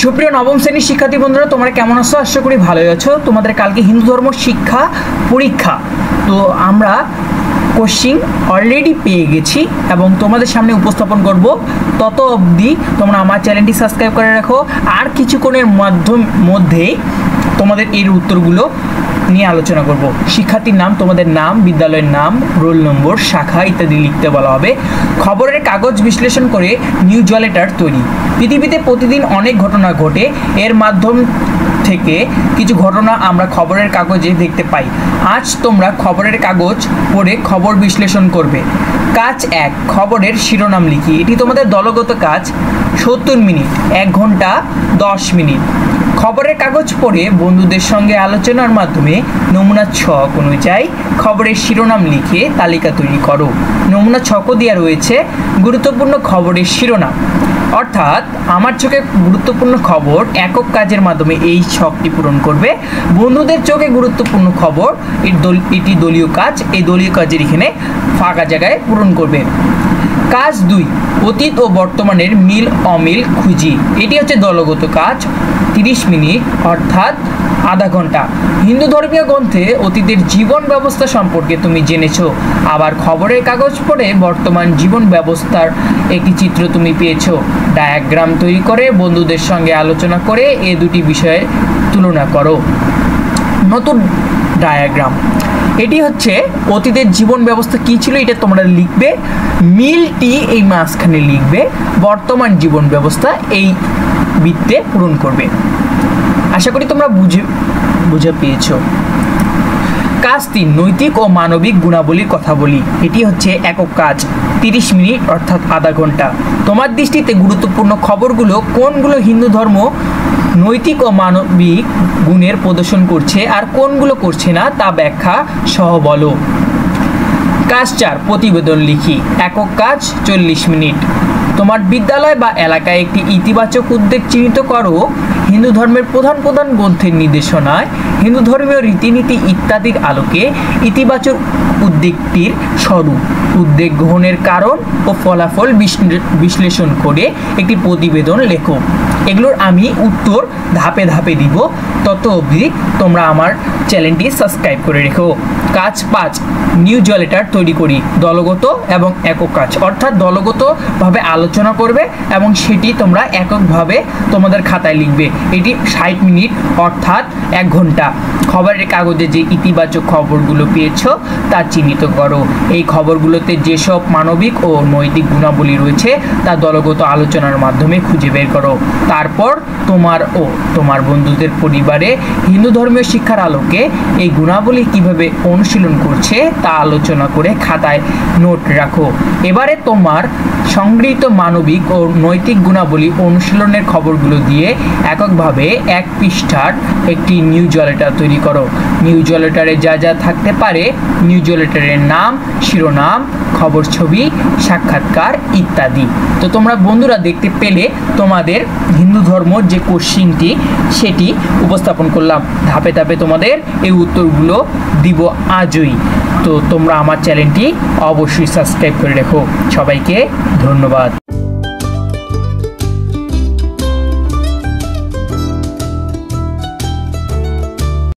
সুপ্রিয় নবম শ্রেণীর শিক্ষার্থী বন্ধুরা, তোমরা কেমন আছো? আশা করি ভালোই আছো। তোমাদের কালকে হিন্দু ধর্ম শিক্ষা পরীক্ষা, তো আমরা কোশ্চিন অলরেডি পেয়ে গেছি এবং তোমাদের সামনে উপস্থাপন করব। তত অবধি তোমরা আমার চ্যানেলটি সাবস্ক্রাইব করে রাখো। আর কিছুক্ষণের মধ্যেই তোমাদের এর উত্তরগুলো নিয়ে আলোচনা করব। শিক্ষার্থীর নাম, তোমাদের নাম, বিদ্যালয়ের নাম, রোল নম্বর, শাখা ইত্যাদি লিখতে বলা হবে। খবরের কাগজ বিশ্লেষণ করে নিউজ লেটার তৈরি। পৃথিবীতে প্রতিদিন অনেক ঘটনা ঘটে, এর মাধ্যম থেকে কিছু ঘটনা আমরা খবরের কাগজে দেখতে পাই। আজ তোমরা খবরের কাগজ পড়ে খবর বিশ্লেষণ করবে। কাজ 1, খবরের শিরোনাম লিখি। এটি তোমাদের দলগত কাজ। 70 মিনিট, 1 ঘন্টা 10 মিনিট। খবরের কাগজ পড়ে বন্ধুদের সঙ্গে আলোচনার মাধ্যমে নমুনা ছক অনুযায়ী খবরের শিরোনাম লিখে তালিকা তৈরি করো। নমুনা ছকও দেওয়া রয়েছে। গুরুত্বপূর্ণ খবরের শিরোনাম, অর্থাৎ আমার চোখে গুরুত্বপূর্ণ খবর একক কাজের মাধ্যমে এই ছকটি পূরণ করবে। বন্ধুদের চোখে গুরুত্বপূর্ণ খবর, এটি দলীয় কাজ। এই দলীয় কাজের এখানে ফাঁকা জায়গায় পূরণ করবে। কাজ 2, অতীত ও বর্তমানের মিল অমিল খুঁজি। এটি হচ্ছে দলগত কাজ। 30 মিনিট অর্থাৎ আধা ঘন্টা। হিন্দু ধর্মীয় গ্রন্থে অতীতের জীবন ব্যবস্থা সম্পর্কে তুমি জেনেছো, আবার খবরের কাগজ পড়ে বর্তমান জীবন ব্যবস্থার একটি চিত্র তুমি পেয়েছো। ডায়াগ্রাম তৈরি করে বন্ধুদের সঙ্গে আলোচনা করে এই দুটি বিষয়ে তুলনা করো। নতুন ডায়াগ্রাম, এটি হচ্ছে অতীতের জীবন ব্যবস্থা কী ছিল এটা তোমরা লিখবে। মিলটি এই মাঝখানে লিখবে। বর্তমান জীবন ব্যবস্থা এই বৃত্তে পূরণ করবে। আশা করি তোমরা বুঝে পেয়েছো। কাজ 3, নৈতিক ও মানবিক গুণাবলীর কথা বলি। এটি হচ্ছে একক কাজ। 30 মিনিট অর্থাৎ আধা ঘন্টা। তোমার দৃষ্টিতে গুরুত্বপূর্ণ খবরগুলো কোনগুলো হিন্দু ধর্ম নৈতিক ও মানবিক গুণের প্রদর্শন করছে আর কোনগুলো করছে না তা ব্যাখ্যা সহ বলো। কাজ 4, প্রতিবেদন লিখি। একক কাজ 40 মিনিট। তোমার বিদ্যালয় বা এলাকায় একটি ইতিবাচক উদ্যোগ চিহ্নিত করো। হিন্দু ধর্মের প্রধান প্রধান গ্রন্থের নির্দেশনায় হিন্দু ধর্মীয় রীতিনীতি ইত্যাদির আলোকে ইতিবাচক উদ্যোগটির স্বরূপ, উদ্যোগ গ্রহণের কারণ ও ফলাফল বিশ্লেষণ করে একটি প্রতিবেদন লেখো। এগুলোর আমি উত্তর ধাপে ধাপে দিব। তত অবধি তোমরা আমার চ্যানেলটি সাবস্ক্রাইব করে রেখো। কাজ 5, নিউজ লেটার তৈরি করি। দলগত এবং একক কাজ, অর্থাৎ দলগতভাবে আলোচনা করবে এবং সেটি তোমরা এককভাবে তোমাদের খাতায় লিখবে। এটি 60 মিনিট অর্থাৎ 1 ঘন্টা। খবরের কাগজে যে ইতিবাচক খবরগুলো পেয়েছো তা চিহ্নিত করো। এই খবরগুলোতে যেসব মানবিক ও নৈতিক গুণাবলী রয়েছে তা দলগত আলোচনার মাধ্যমে খুঁজে বের করো। তারপর তোমার ও তোমার বন্ধুদের পরিবারে হিন্দু ধর্মীয় শিক্ষার আলোকে এই গুণাবলী কিভাবে অনুশীলন করছে তা আলোচনা করে খাতায় নোট রাখো। এবারে তোমার সংগৃহীত মানবিক ও নৈতিক গুণাবলী অনুশীলনের খবরগুলো দিয়ে এককভাবে 1 পৃষ্ঠার একটি নিউজ লেটার তৈরি করো। নিউজ লেটারে যা যা থাকতে পারে, নিউজ লেটারের নাম, শিরোনাম, খবর, ছবি, সাক্ষাৎকার ইত্যাদি। তো তোমরা বন্ধুরা দেখতে পেলে তোমাদের হিন্দু ধর্ম যে কোশ্চিনটি সেটি উপস্থাপন করলাম। ধাপে ধাপে তোমাদের এই উত্তরগুলো দিব আজই। তো তোমরা আমার চ্যানেলটি অবশ্যই সাবস্ক্রাইব করে রেখো। সবাইকে ধন্যবাদ।